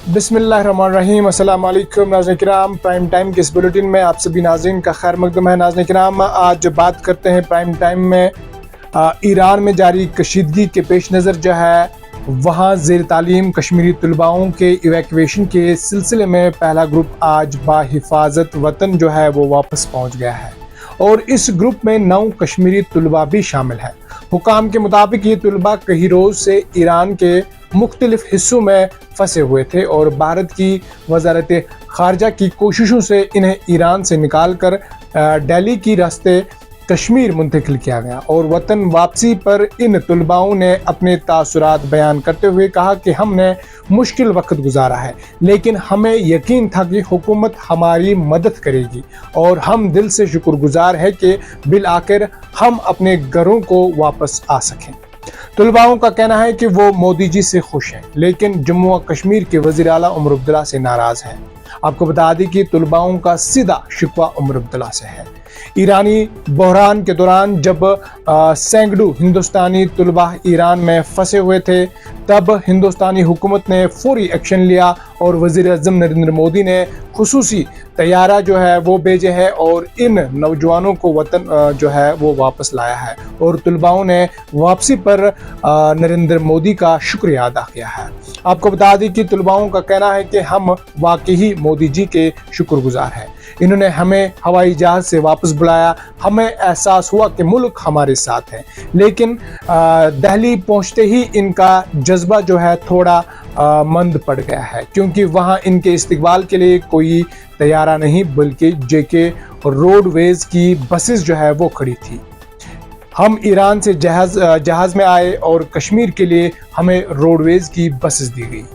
बिस्मिल्लाहिर्रहमानिर्रहीम। अस्सलाम वालेकुम नाज़रीन किराम, प्राइम टाइम के इस बुलेटिन में आप सभी नाज़रीन का खैर मकदम है। नाज़रीन किराम, आज बात करते हैं प्राइम टाइम में ईरान में जारी कशीदगी के पेश नज़र जो है वहाँ ज़ेर तालीम कश्मीरी तलबाओं के इवैक्यूएशन के सिलसिले में पहला ग्रुप आज बाहिफाजत वतन जो है वो वापस पहुँच गया है और इस ग्रुप में 9 कश्मीरी तलबा भी शामिल है। हुकाम के मुताबिक ये तलबा कई रोज़ से ईरान के मुख्तलिफ हिस्सों में फंसे हुए थे और भारत की वजारत खारजा की कोशिशों से इन्हें ईरान से निकाल कर दिल्ली की रास्ते कश्मीर मुंतकिल किया गया और वतन वापसी पर इन तलबाओं ने अपने तासुरात बयान करते हुए कहा कि हमने मुश्किल वक्त गुजारा है, लेकिन हमें यकीन था कि हुकूमत हमारी मदद करेगी और हम दिल से शुक्रगुजार हैं कि बिल आखिर हम अपने घरों को वापस आ सकें। तलबाओं का कहना है कि वो मोदी जी से खुश हैं, लेकिन जम्मू और कश्मीर के वज़ीर आला उमर अब्दुल्ला से नाराज़ हैं। आपको बता दें कि तलबाओं का सीधा शिकवा उमर अब्दुल्ला से है। ईरानी बहरान के दौरान जब सैकड़ों हिंदुस्तानी तलबा ईरान में फंसे हुए थे, तब हिंदुस्तानी हुकूमत ने फौरी एक्शन लिया और वज़ीर आज़म नरेंद्र मोदी ने खुसूसी तैयारा जो है वो भेजे है और इन नौजवानों को वतन जो है वो वापस लाया है और तलबाओं ने वापसी पर नरेंद्र मोदी का शुक्रिया अदा किया है। आपको बता दें कि तलबाओं का कहना है कि हम वाकई मोदी जी के शुक्रगुजार हैं। इन्होंने हमें हवाई जहाज से वापस बुलाया, हमें एहसास हुआ कि मुल्क हमारे साथ है, लेकिन दिल्ली पहुंचते ही इनका जज्बा जो है थोड़ा मंद पड़ गया है, क्योंकि वहां इनके इस्तकबाल के लिए कोई तैयारा नहीं बल्कि जेके रोडवेज की बसेस जो है वो खड़ी थी। हम ईरान से जहाज में आए और कश्मीर के लिए हमें रोडवेज की बसेस दी गई।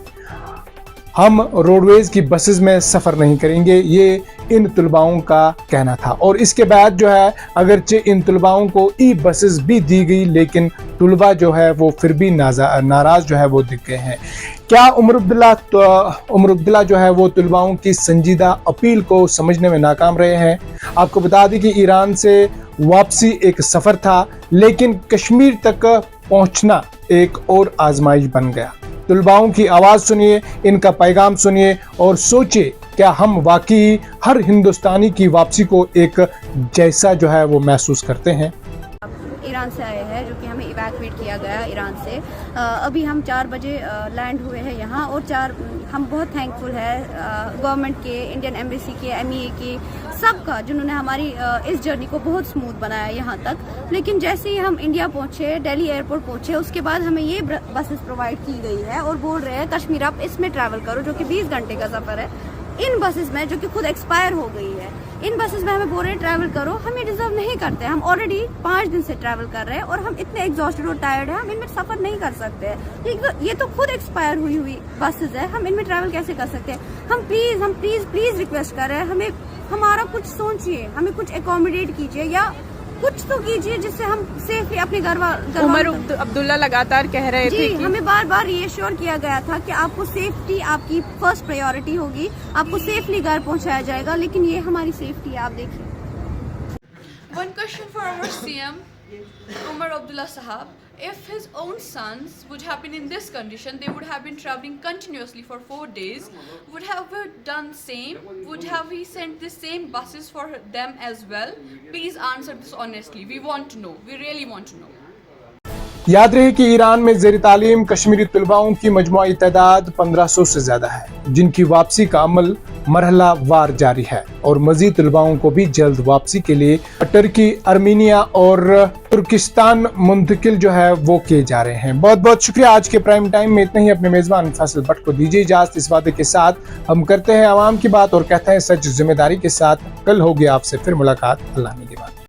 हम रोडवेज की बसेस में सफ़र नहीं करेंगे, ये इन तलबाओं का कहना था। और इसके बाद जो है अगरचे इन तलबाओं को ई बसेस भी दी गई, लेकिन तलबा जो है वो फिर भी नाराज़ जो है वो दिख गए हैं। क्या उमर अब्दुल्ला जो है वो तलबाओं की संजीदा अपील को समझने में नाकाम रहे हैं? आपको बता दें कि ईरान से वापसी एक सफ़र था, लेकिन कश्मीर तक पहुँचना एक और आजमाइश बन गया। तलबाओं की आवाज़ सुनिए, इनका पैगाम सुनिए और सोचिए क्या हम वाकई हर हिंदुस्तानी की वापसी को एक जैसा जो है वो महसूस करते हैं। ईरान से आए हैं, जो कि हमें इवैक्यूएट किया गया ईरान से। अभी हम 4 बजे लैंड हुए हैं यहाँ और हम बहुत थैंकफुल है गवर्नमेंट के, इंडियन एम्बेसी के, MEA की, सबका, जिन्होंने हमारी इस जर्नी को बहुत स्मूथ बनाया यहाँ तक। लेकिन जैसे ही हम इंडिया पहुँचे, दिल्ली एयरपोर्ट पहुँचे, उसके बाद हमें ये बसेस प्रोवाइड की गई है और बोल रहे हैं कश्मीर आप इसमें ट्रैवल करो, जो कि 20 घंटे का सफ़र है। इन बसेस में, जो कि खुद एक्सपायर हो गई है, इन बसेस में हमें बोल रहे हैं ट्रैवल करो। हम ये डिजर्व नहीं करते। हम ऑलरेडी 5 दिन से ट्रैवल कर रहे हैं और हम इतने एग्जॉस्टेड और टायर्ड हैं, हम इनमें सफर नहीं कर सकते हैं। ये तो खुद एक्सपायर हुई बसेस है, हम इनमें ट्रैवल कैसे कर सकते हैं? हम प्लीज रिक्वेस्ट कर रहे हैं, हमें हमारा कुछ सोचिए, हमें कुछ एकोमोडेट कीजिए या कुछ तो कीजिए जिससे हम सेफली अपने उमर अब्दुल्ला लगातार कह रहे थे कि हमें बार बार रीएश्योर किया गया था कि आपको सेफ्टी आपकी फर्स्ट प्रायोरिटी होगी, आपको सेफली घर पहुंचाया जाएगा, लेकिन ये हमारी सेफ्टी है। आप देखिए। One question for our CM, Umar Abdullah Sahab. If his own sons would have been in this condition, they would have been traveling continuously for 4 days. Would have done same? Would have he sent the same buses for them as well? Please answer this honestly. We want to know. We really want to know. याद रहे कि Iran में ज़ेर तालीम कश्मीरी तलबाओं की मजमूई तादाद 1500 से ज़्यादा है, जिनकी वापसी का अमल मरहला वार जारी है और मज़ीद तलबाओं को भी जल्द वापसी के लिए टर्की, आर्मीनिया और तुर्किस्तान मुंतकिल जो है वो किए जा रहे हैं। बहुत बहुत शुक्रिया। आज के प्राइम टाइम में इतना ही। अपने मेज़बान फैसल भट्ट को दीजिए इजाज़त इस वादे के साथ हम करते हैं आवाम की बात और कहते हैं सच जिम्मेदारी के साथ। कल होगी आपसे फिर मुलाकात। अल्लाह ने